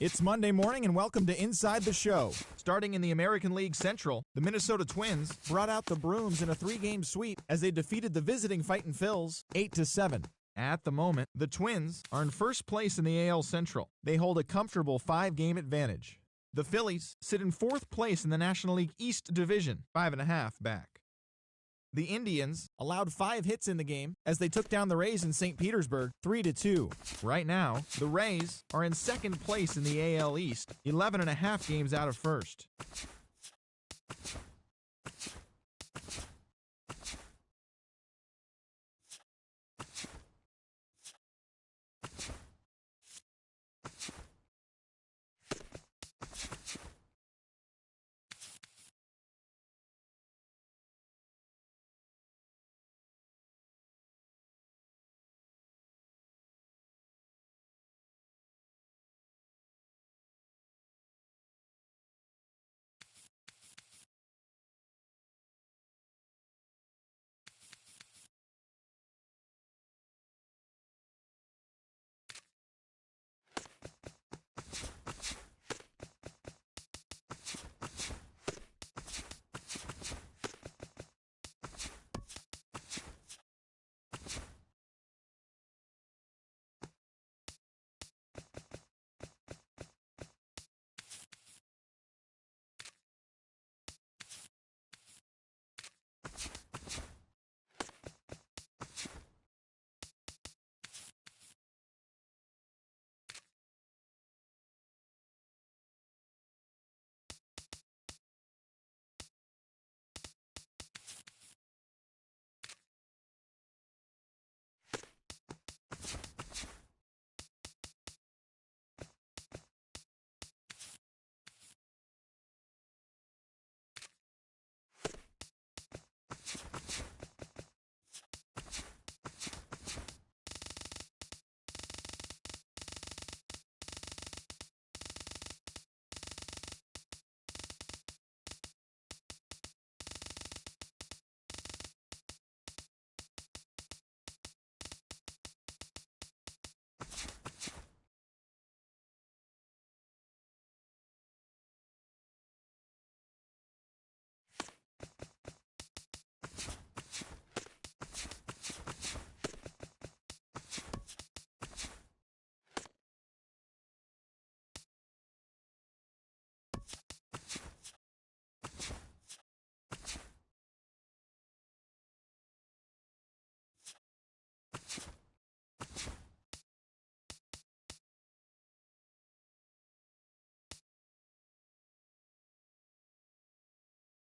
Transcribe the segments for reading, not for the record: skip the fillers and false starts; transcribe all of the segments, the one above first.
It's Monday morning and welcome to Inside the Show. Starting in the American League Central, the Minnesota Twins brought out the Brooms in a 3-game sweep as they defeated the visiting Fightin' Phils 8-7. At the moment, the Twins are in first place in the AL Central. They hold a comfortable 5-game advantage. The Phillies sit in fourth place in the National League East Division, 5.5 back. The Indians allowed 5 hits in the game as they took down the Rays in St. Petersburg 3-2. Right now, the Rays are in second place in the AL East, 11.5 games out of first.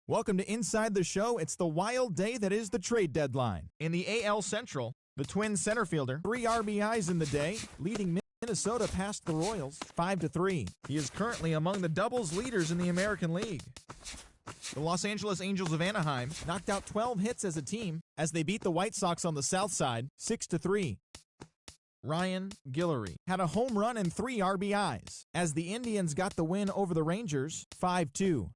Welcome to Inside the Show. It's the wild day that is the trade deadline. In the AL Central, the Twins center fielder, 3 RBIs in the day, leading Minnesota past the Royals 5-3. He is currently among the doubles leaders in the American League. The Los Angeles Angels of Anaheim knocked out 12 hits as a team as they beat the White Sox on the south side 6-3. Ryan Guillory had a home run and 3 RBIs as the Indians got the win over the Rangers 5-2.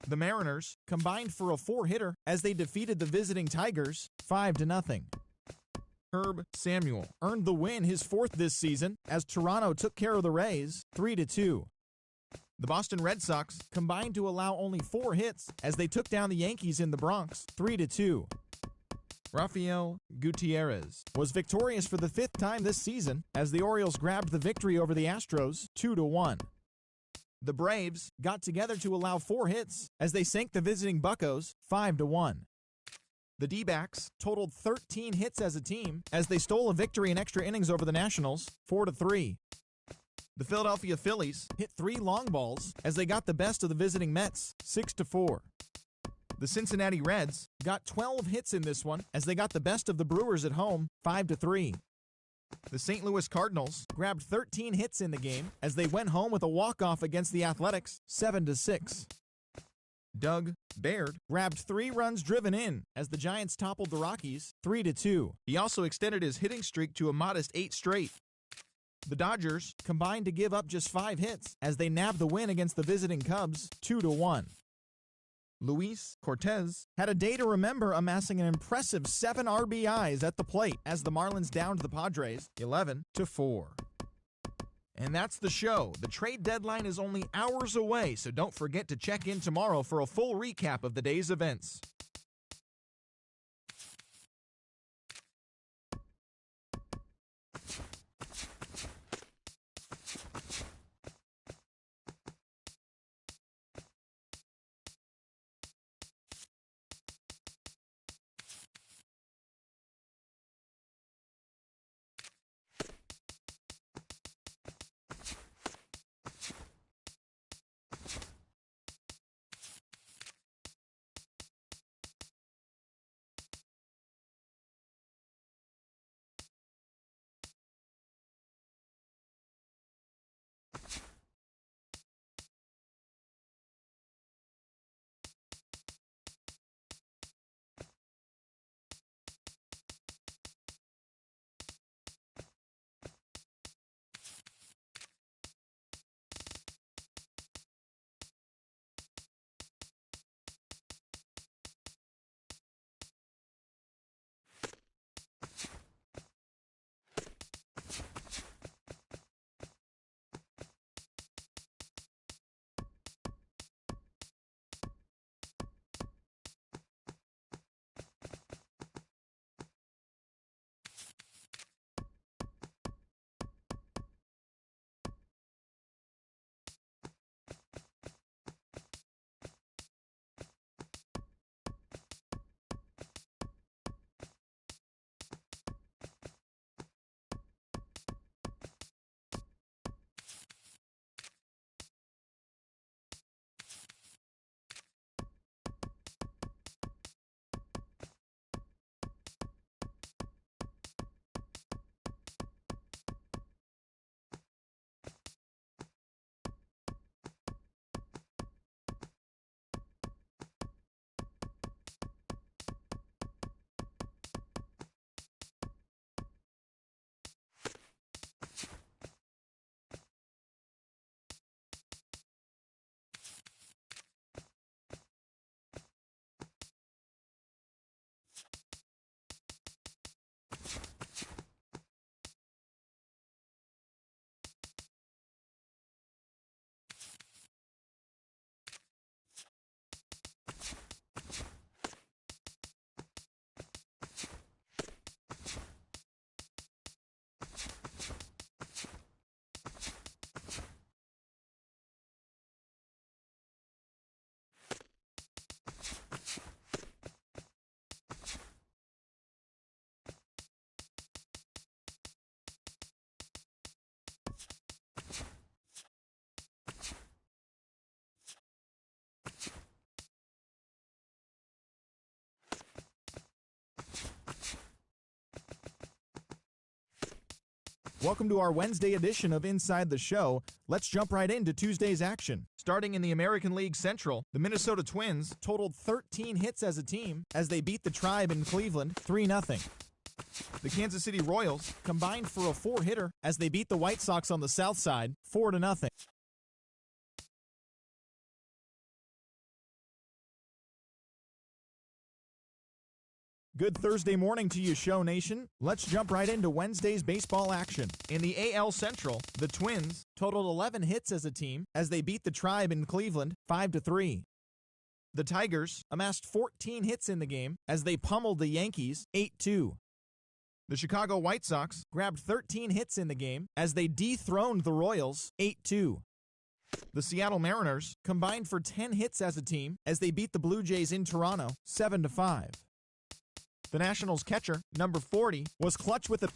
The Mariners combined for a 4-hitter as they defeated the visiting Tigers 5-0. Herb Samuel earned the win, his 4th this season, as Toronto took care of the Rays 3-2. The Boston Red Sox combined to allow only 4 hits as they took down the Yankees in the Bronx 3-2. Rafael Gutierrez was victorious for the 5th time this season as the Orioles grabbed the victory over the Astros 2-1. The Braves got together to allow 4 hits as they sank the visiting Buccos 5-1. The D-backs totaled 13 hits as a team as they stole a victory in extra innings over the Nationals 4-3. The Philadelphia Phillies hit 3 long balls as they got the best of the visiting Mets 6-4. The Cincinnati Reds got 12 hits in this one as they got the best of the Brewers at home 5-3. The St. Louis Cardinals grabbed 13 hits in the game as they went home with a walk-off against the Athletics 7-6. Doug Baird grabbed 3 runs driven in as the Giants toppled the Rockies 3-2. He also extended his hitting streak to a modest 8 straight. The Dodgers combined to give up just 5 hits as they nabbed the win against the visiting Cubs 2-1. Luis Cortez had a day to remember, amassing an impressive 7 RBIs at the plate as the Marlins downed the Padres 11-4. And that's the show. The trade deadline is only hours away, so don't forget to check in tomorrow for a full recap of the day's events. Welcome to our Wednesday edition of Inside the Show. Let's jump right into Tuesday's action. Starting in the American League Central, the Minnesota Twins totaled 13 hits as a team as they beat the Tribe in Cleveland 3-0. The Kansas City Royals combined for a 4-hitter as they beat the White Sox on the South Side 4-0. Good Thursday morning to you, Show Nation. Let's jump right into Wednesday's baseball action. In the AL Central, the Twins totaled 11 hits as a team as they beat the Tribe in Cleveland 5-3. The Tigers amassed 14 hits in the game as they pummeled the Yankees 8-2. The Chicago White Sox grabbed 13 hits in the game as they dethroned the Royals 8-2. The Seattle Mariners combined for 10 hits as a team as they beat the Blue Jays in Toronto 7-5. The Nationals catcher, number 40, was clutch with a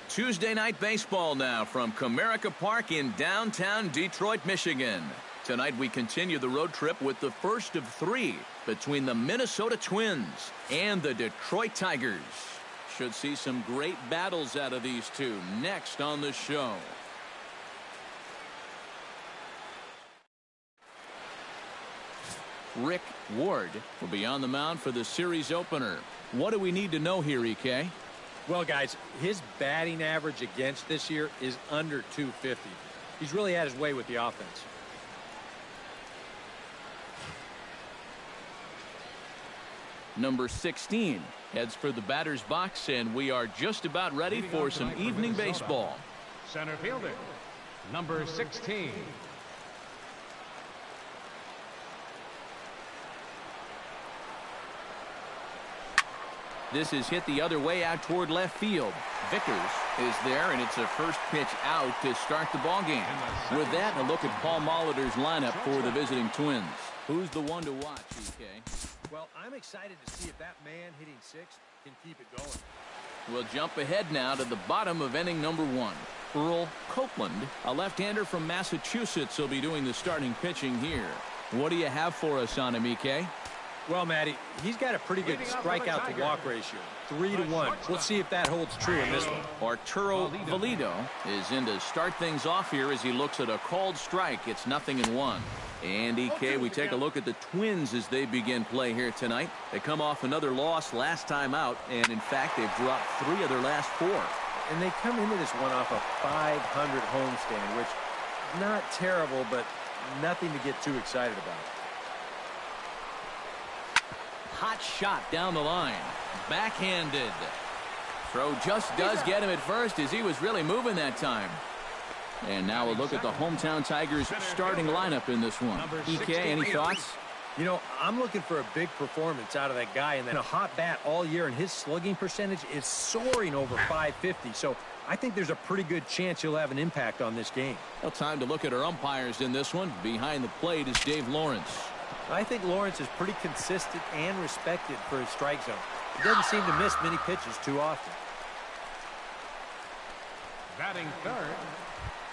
Tuesday night baseball now from Comerica Park in downtown Detroit, Michigan. Tonight we continue the road trip with the first of three between the Minnesota Twins and the Detroit Tigers. Should see some great battles out of these two next on the show. Rick Ward will be on the mound for the series opener. What do we need to know here, EK? Well, guys, his batting average against this year is under 250. He's really had his way with the offense. Number 16 heads for the batter's box, and we are just about ready for some evening baseball. Center fielder, number 16. This is hit the other way out toward left field. Vickers is there, and it's a first pitch out to start the ball game. With that, a look at Paul Molitor's lineup for the visiting Twins. Who's the one to watch, EK? Well, I'm excited to see if that man hitting 6 can keep it going. We'll jump ahead now to the bottom of inning number 1. Earl Copeland, a left-hander from Massachusetts, will be doing the starting pitching here. What do you have for us on him, EK? Well, Matty, he's got a pretty good strikeout to walk ratio, 3-1. We'll see if that holds true in this one. Arturo Valido is in to start things off here as he looks at a called strike. It's 0-1. And EK, we take a look at the Twins as they begin play here tonight. They come off another loss last time out, and in fact, they've dropped 3 of their last 4. And they come into this one off a 500 homestand, which not terrible, but nothing to get too excited about. Hot shot down the line. Backhanded. Throw just does get him at first as he was really moving that time. And now a look at the hometown Tigers starting lineup in this one. EK, any thoughts? You know, I'm looking for a big performance out of that guy, and then a hot bat all year, and his slugging percentage is soaring over 550. So I think there's a pretty good chance he'll have an impact on this game. Well, time to look at our umpires in this one. Behind the plate is Dave Lawrence. I think Lawrence is pretty consistent and respected for his strike zone. He doesn't seem to miss many pitches too often. Batting third,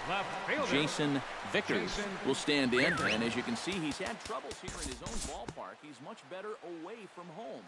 left fielder Jason Vickers will stand in, and as you can see, he's had troubles here in his own ballpark. He's much better away from home.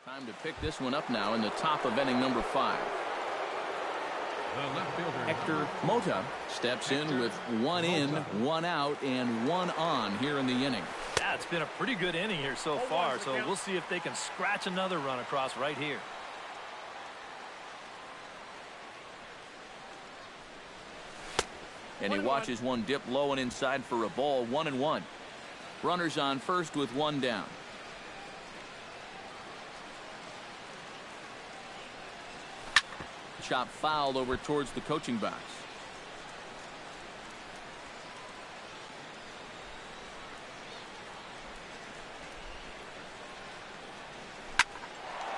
Time to pick this one up now in the top of inning number 5. The left fielder Hector Mota steps in with 1 in, 1 out, and 1 on here in the inning. Yeah, it's been a pretty good inning here so far, so we'll see if they can scratch another run across right here. And he watches one dip low and inside for a ball. 1-1. Runners on first with 1 down. Chop foul over towards the coaching box.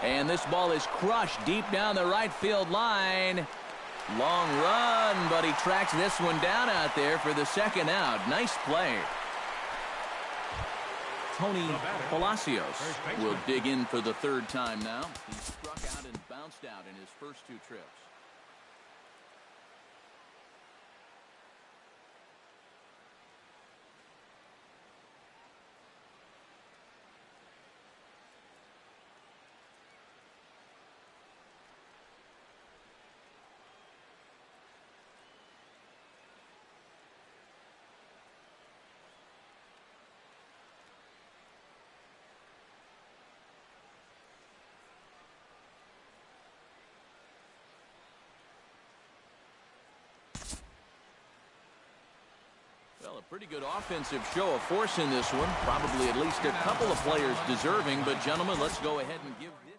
And this ball is crushed deep down the right field line. Long run, but he tracks this one down out there for the 2nd out. Nice play. Tony Palacios will dig in for the 3rd time now. He struck out and bounced out in his first 2 trips. Well, a pretty good offensive show of force in this one. Probably at least a couple of players deserving. But, gentlemen, let's go ahead and give this.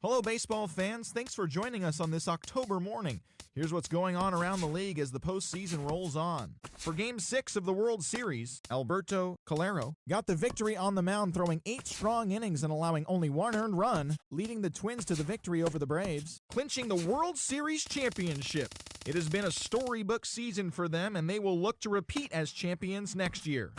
Hello, baseball fans. Thanks for joining us on this October morning. Here's what's going on around the league as the postseason rolls on. For Game 6 of the World Series, Alberto Calero got the victory on the mound, throwing 8 strong innings and allowing only 1 earned run, leading the Twins to the victory over the Braves, clinching the World Series championship. It has been a storybook season for them, and they will look to repeat as champions next year.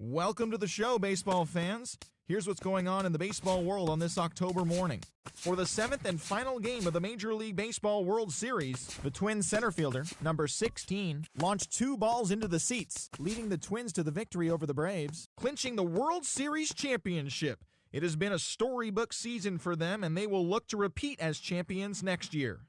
Welcome to the show, baseball fans. Here's what's going on in the baseball world on this October morning. For the 7th and final game of the Major League Baseball World Series, the Twins center fielder, number 16, launched 2 balls into the seats, leading the Twins to the victory over the Braves, clinching the World Series championship. It has been a storybook season for them, and they will look to repeat as champions next year.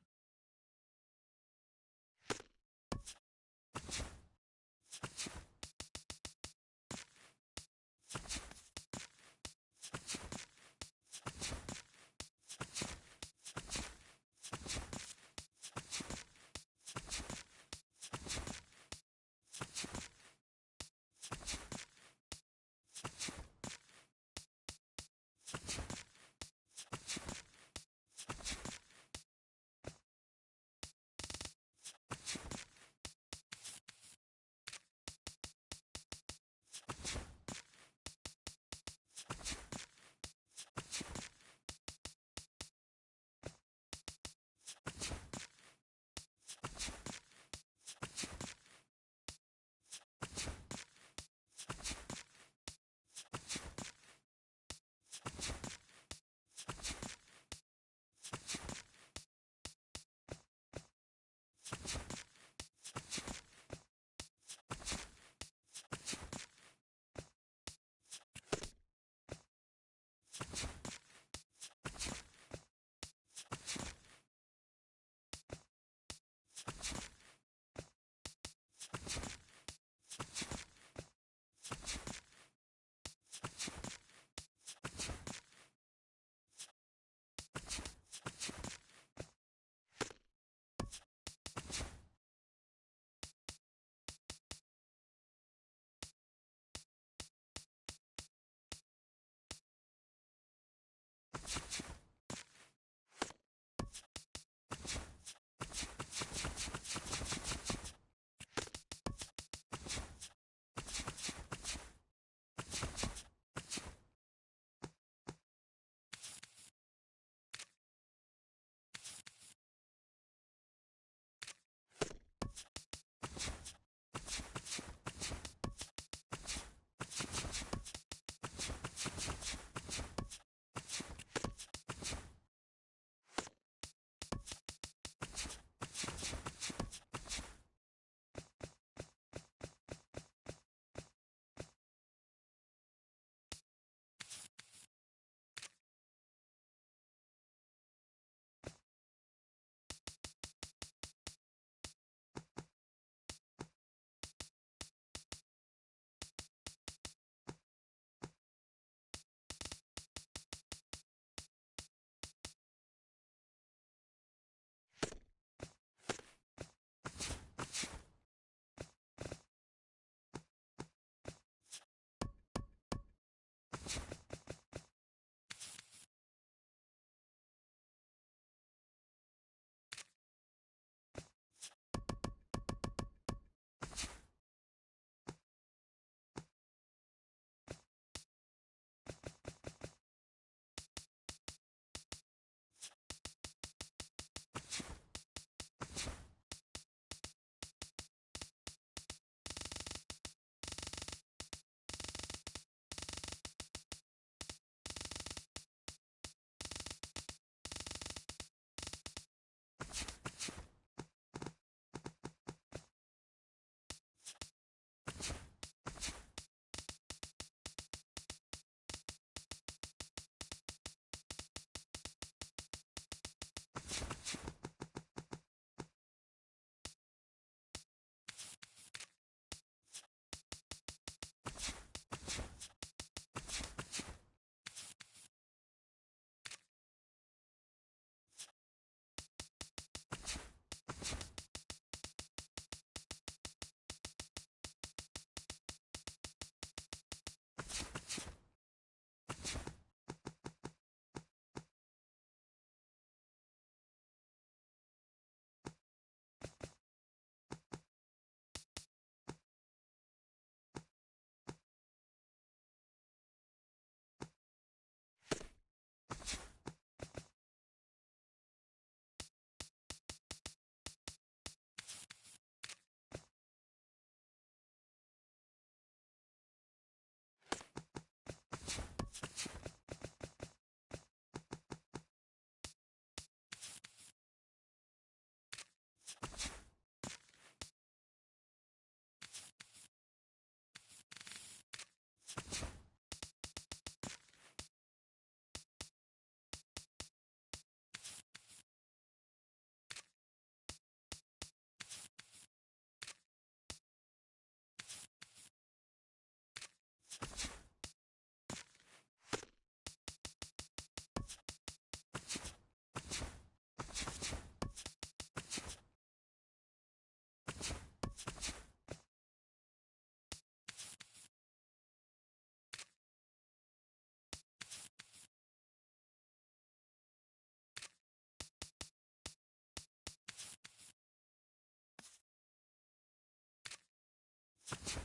you